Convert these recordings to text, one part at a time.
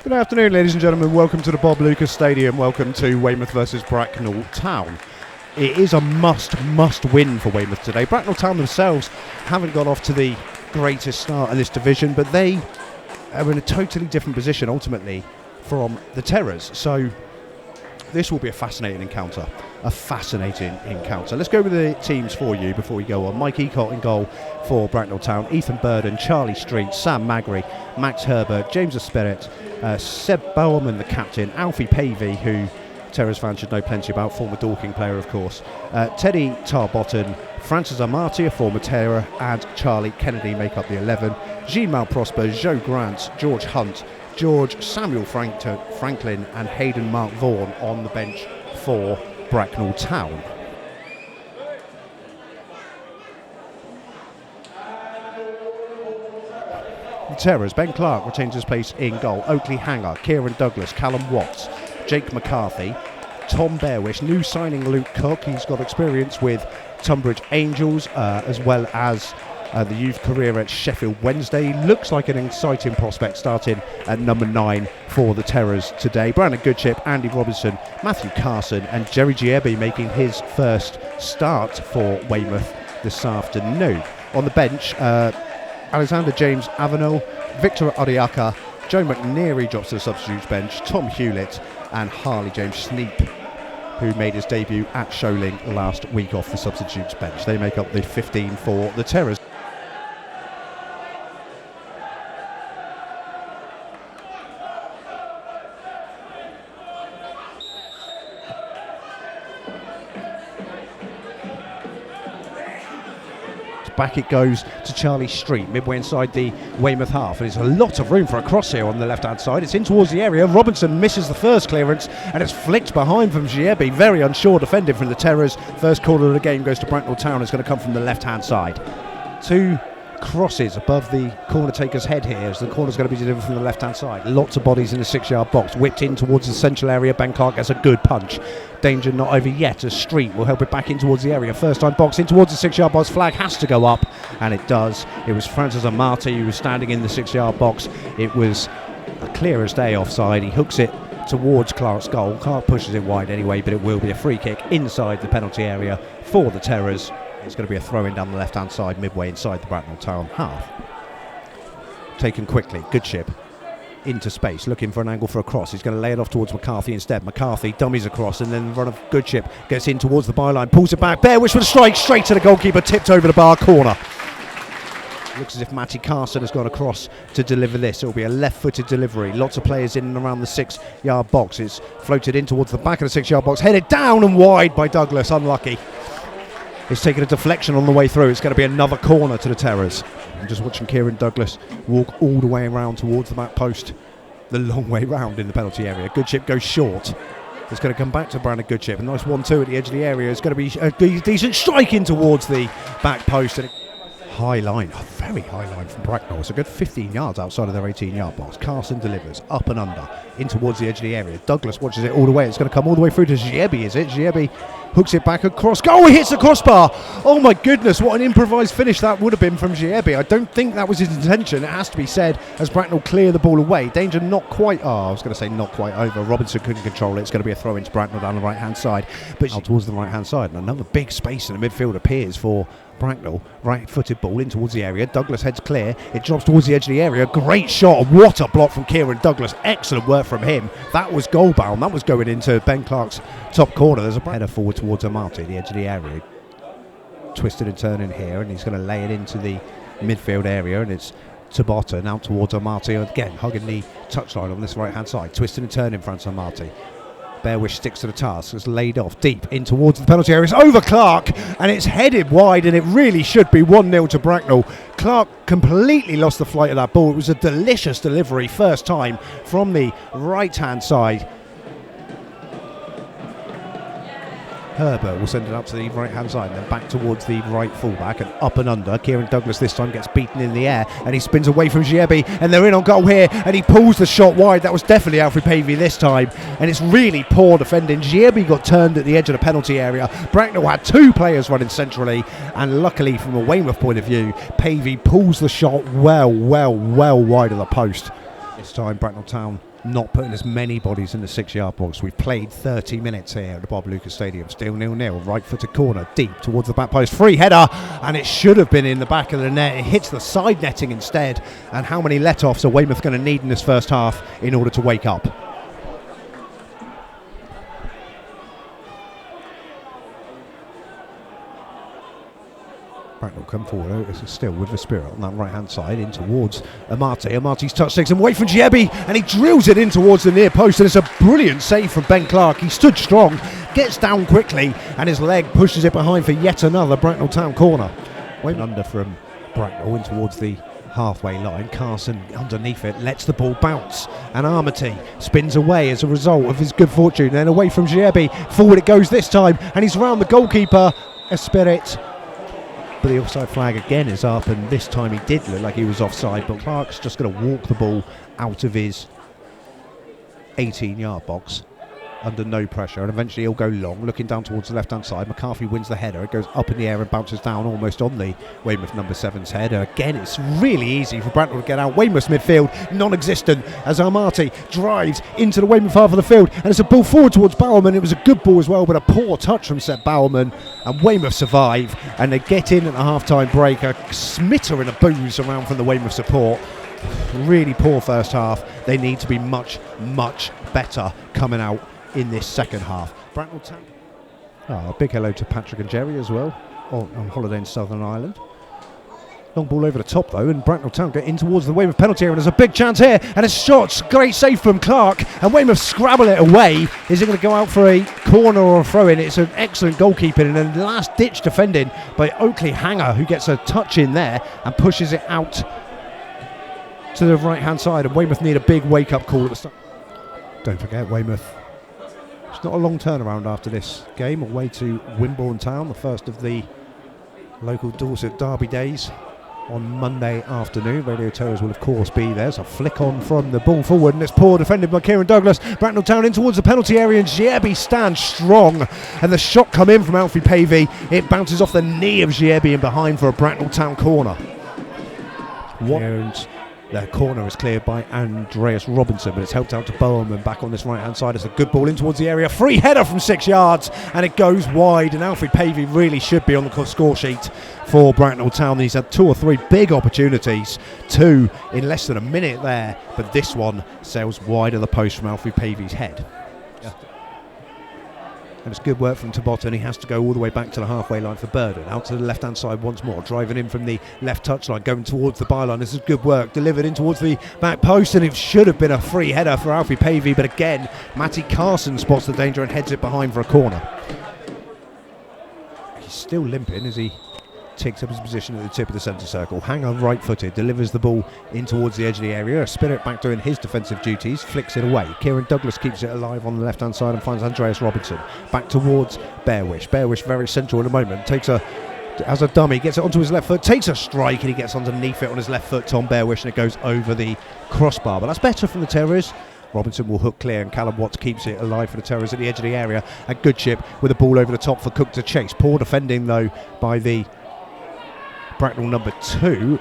Good afternoon, ladies and gentlemen. Welcome to the Bob Lucas Stadium. Welcome to Weymouth versus Bracknell Town. It is a must win for Weymouth today. Bracknell Town themselves haven't got off to the greatest start in this division, but they are in a totally different position ultimately from the Terrors. So this will be a fascinating encounter. Let's go with the teams for you before we go on. Mike Ecott in goal for Bracknell Town. Ethan Burden, Charlie Street, Sam Magri, Max Herbert, James Esperet, Seb Bowerman, the captain, Alfie Pavey, who Terrors fans should know plenty about, former Dorking player of course, Teddy Tarbotton, Francis Amati, a former Terror, and Charlie Kennedy make up the 11. Jean Malprosper, Joe Grant, George Hunt, George Samuel Franklin and Hayden Mark Vaughan on the bench for Bracknell Town. The Terrors, Ben Clark retains his place in goal. Oakley Hanger, Kieran Douglas, Callum Watts, Jake McCarthy, Tom Bearwish, new signing Luke Cook. He's got experience with Tunbridge Angels as well as the youth career at Sheffield Wednesday. Looks like an exciting prospect starting at number 9 for the Terrors today. Brandon Goodchip, Andy Robinson, Matthew Carson and Jerry Giebbi making his first start for Weymouth this afternoon. On the bench, Alexander James Avenel, Victor Odiaka, Joe McNeary drops to the substitutes bench, Tom Hewlett and Harley James Sneap, who made his debut at Sholing last week off the substitutes bench. They make up the 15 for the Terrors. Back it goes to Charlie Street, midway inside the Weymouth half. And there's a lot of room for a cross here on the left-hand side. It's in towards the area. Robinson misses the first clearance and it's flicked behind from Giebbi. Very unsure defending from the Terrors. First corner of the game goes to Bracknell Town. It's going to come from the left-hand side. Two crosses above the corner taker's head here as the corner's going to be delivered from the left-hand side. Lots of bodies in the 6-yard box. Whipped in towards the central area. Ben Clark gets a good punch. Danger not over yet as Street will help it back in towards the area. First time box in towards the 6-yard box. Flag has to go up and it does. It was Francis Amati who was standing in the 6-yard box. It was a clear as day offside. He hooks it towards Clark's goal. Clark pushes it wide anyway, but it will be a free kick inside the penalty area for the Terrors. It's going to be a throw in down the left hand side midway inside the Bracknell Town half. Taken quickly, Goodchip into space, looking for an angle for a cross. He's going to lay it off towards McCarthy instead. McCarthy dummies across and then the run of Goodchip gets in towards the byline, pulls it back. Bearwish with a strike straight to the goalkeeper, tipped over the bar corner. Looks as if Matty Carson has gone across to deliver this. It will be a left-footed delivery. Lots of players in and around the 6-yard box. It's floated in towards the back of the 6-yard box, headed down and wide by Douglas. Unlucky. It's taken a deflection on the way through. It's going to be another corner to the Terrors. I'm just watching Kieran Douglas walk all the way around towards the back post, the long way round in the penalty area. Goodchip goes short. It's going to come back to Brandon Goodchip. A nice 1-2 at the edge of the area. It's going to be a decent strike in towards the back post. And high line, a very high line from Bracknell. It's a good 15 yards outside of their 18-yard box. Carson delivers up and under in towards the edge of the area. Douglas watches it all the way. It's going to come all the way through to Giebbi, is it? Giebbi hooks it back across. Oh, he hits the crossbar. Oh my goodness, what an improvised finish that would have been from Giebbi. I don't think that was his intention, it has to be said, as Bracknell clear the ball away. Danger not quite, I was going to say not quite over. Robinson couldn't control it. It's going to be a throw into Bracknell down the right hand side, but out towards the right hand side, and another big space in the midfield appears for Bracknell. Right-footed ball in towards the area. Douglas heads clear. It drops towards the edge of the area. Great shot. What a block from Kieran Douglas. Excellent work from him. That was goal bound. That was going into Ben Clark's top corner. There's a header forward towards Amati, the edge of the area. Twisted and turning here, and he's going to lay it into the midfield area, and it's Tabata now towards Amati again, hugging the touchline on this right-hand side. Twisted and turning in front of Amati. Bearwish sticks to the task. It's laid off deep in towards the penalty area. It's over Clark and it's headed wide, and it really should be 1-0 to Bracknell. Clark completely lost the flight of that ball. It was a delicious delivery, first time from the right hand side. Herbert will send it up to the right hand side and then back towards the right fullback and up and under. Kieran Douglas this time gets beaten in the air and he spins away from Giebbi, and they're in on goal here, and he pulls the shot wide. That was definitely Alfie Pavey this time, and it's really poor defending. Giebbi got turned at the edge of the penalty area. Bracknell had two players running centrally, and luckily from a Weymouth point of view, Pavey pulls the shot well wide of the post. This time Bracknell Town not putting as many bodies in the 6-yard box. We've played 30 minutes here at the Bob Lucas Stadium. Still 0-0. Right footed corner, deep towards the back post. Free header, and it should have been in the back of the net. It hits the side netting instead. And how many let-offs are Weymouth going to need in this first half in order to wake up? Bracknell come forward, still with the spirit on that right hand side in towards Amati. Amati's touch takes him away from Giebbi, and he drills it in towards the near post, and it's a brilliant save from Ben Clark. He stood strong, gets down quickly, and his leg pushes it behind for yet another Bracknell Town corner. Went under from Bracknell in towards the halfway line. Carson underneath it lets the ball bounce, and Amati spins away as a result of his good fortune. Then away from Giebbi, forward it goes this time, and he's round the goalkeeper, Esprit. But the offside flag again is up, and this time he did look like he was offside, but Clark's just going to walk the ball out of his 18-yard box under no pressure, and eventually he'll go long, looking down towards the left-hand side. McCarthy wins the header. It goes up in the air and bounces down almost on the Weymouth number 7's head. And again, it's really easy for Bracknell to get out. Weymouth's midfield, non-existent, as Amati drives into the Weymouth half of the field, and it's a ball forward towards Bowerman. It was a good ball as well, but a poor touch from Seth Bowerman, and Weymouth survive, and they get in at the half-time break. A smittering of boos around from the Weymouth support. Really poor first half. They need to be much, much better coming out in this second half. Bracknell Town. A big hello to Patrick and Jerry as well, on holiday in Southern Ireland. Long ball over the top though, and Bracknell Town get in towards the Weymouth penalty area, and there's a big chance here, and it's shot. Great save from Clark, and Weymouth scrabble it away. Is it going to go out for a corner or a throw-in? It's an excellent goalkeeping and then last-ditch defending by Oakley Hanger, who gets a touch in there and pushes it out to the right-hand side, and Weymouth need a big wake-up call at the start. Don't forget, Weymouth, it's not a long turnaround after this game, away to Wimborne Town, the first of the local Dorset derby days on Monday afternoon. Radio Terrors will of course be there. There's a flick on from the ball forward, and it's poor defended by Kieran Douglas. Bracknell Town in towards the penalty area, and Giebbi stands strong, and the shot come in from Alfie Pavey. It bounces off the knee of Giebbi and behind for a Bracknell Town corner. And the corner is cleared by Andreas Robinson, but it's helped out to Bowerman back on this right-hand side. It's a good ball in towards the area. Free header from 6 yards, and it goes wide. And Alfred Pavey really should be on the score sheet for Bracknell Town. He's had 2 or 3 big opportunities, 2 in less than a minute there, but this one sails wide of the post from Alfred Pavey's head. And it's good work from Tabot, and he has to go all the way back to the halfway line for Burden. Out to the left-hand side once more, driving in from the left touchline, going towards the byline. This is good work, delivered in towards the back post, and it should have been a free header for Alfie Pavey, but again, Matty Carson spots the danger and heads it behind for a corner. He's still limping as he takes up his position at the tip of the centre circle. Hanger right-footed, delivers the ball in towards the edge of the area. Spirit back doing his defensive duties, flicks it away. Kieran Douglas keeps it alive on the left-hand side and finds Andreas Robinson. Back towards Bearwish. Bearwish very central at the moment. As a dummy, gets it onto his left foot, takes a strike, and he gets underneath it on his left foot, Tom Bearwish, and it goes over the crossbar. But that's better from the Terriers. Robinson will hook clear, and Callum Watts keeps it alive for the Terriers at the edge of the area. A good chip with a ball over the top for Cook to chase. Poor defending though by the Bracknell number 2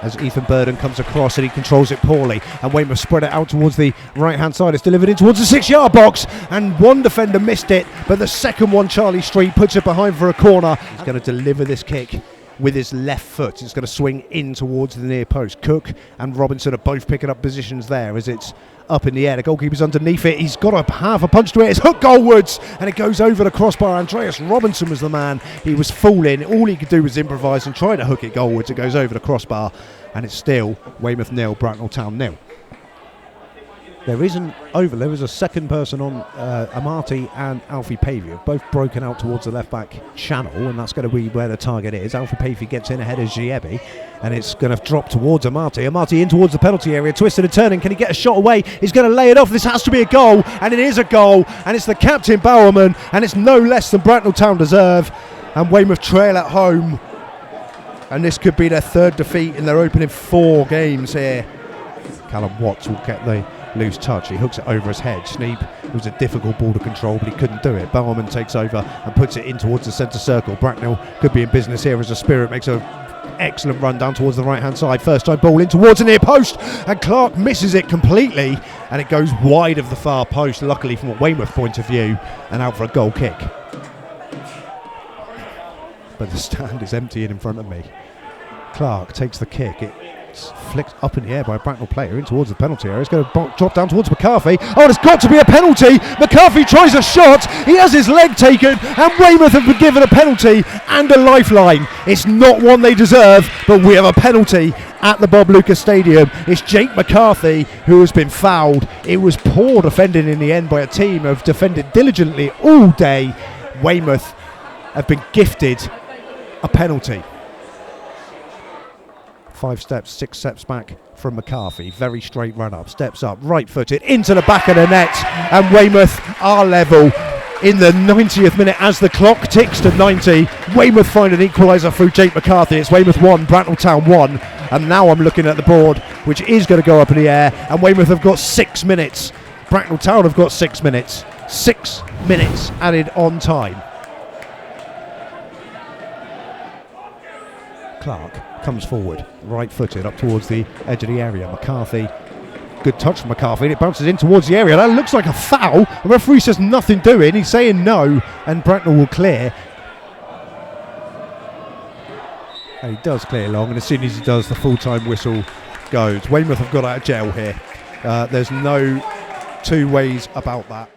as Ethan Burden comes across, and he controls it poorly, and Weymouth spread it out towards the right hand side. It's delivered in towards the 6-yard box, and one defender missed it, but the second one, Charlie Street, puts it behind for a corner. He's going to deliver this kick with his left foot. It's going to swing in towards the near post. Cook and Robinson are both picking up positions there as it's up in the air. The goalkeeper's underneath it. He's got a half a punch to it. It's hooked goalwards, and it goes over the crossbar. Andreas Robinson was the man. He was fooling. All he could do was improvise and try to hook it goalwards. It goes over the crossbar, and it's still Weymouth 0, Bracknell Town 0. There is a second person on Amati and Alfie Pavey have both broken out towards the left back channel, and that's going to be where the target is. Alfie Pavey gets in ahead of Giebbi, and it's going to drop towards Amati. Amati in towards the penalty area, twisted and turning. Can he get a shot away? He's going to lay it off. This has to be a goal, and it is a goal, and it's the captain Bowerman, and it's no less than Bracknell Town deserve, and Weymouth trail at home, and this could be their 3rd defeat in their opening 4 games here. Callum Watts will get the loose touch. He hooks it over his head. Sneap, it was a difficult ball to control, but he couldn't do it. Bowerman takes over and puts it in towards the centre circle. Bracknell could be in business here as the Spirit makes a excellent run down towards the right hand side. First time ball in towards the near post, and Clark misses it completely, and it goes wide of the far post, luckily from a Weymouth point of view, and out for a goal kick. But the stand is emptying in front of me. Clark takes the kick. It's flicked up in the air by a Bracknell player in towards the penalty area. It's going to drop down towards McCarthy. Oh, it's got to be a penalty. McCarthy tries a shot. He has his leg taken, and Weymouth have been given a penalty and a lifeline. It's not one they deserve, but we have a penalty at the Bob Lucas Stadium. It's Jake McCarthy who has been fouled. It was poor defending in the end by a team who have defended diligently all day. Weymouth have been gifted a penalty. 5 steps, 6 steps back from McCarthy. Very straight run up, steps up, right footed into the back of the net, and Weymouth are level in the 90th minute as the clock ticks to 90. Weymouth find an equaliser through Jake McCarthy. It's Weymouth 1, Bracknell Town 1, and now I'm looking at the board, which is going to go up in the air, and Weymouth have got 6 minutes. Bracknell Town have got 6 minutes. 6 minutes added on time. Clark comes forward, right-footed up towards the edge of the area. McCarthy, good touch from McCarthy, and it bounces in towards the area. That looks like a foul. The referee says nothing doing. He's saying no, and Bracknell will clear. And he does clear long, and as soon as he does, the full-time whistle goes. Weymouth have got out of jail here. There's no two ways about that.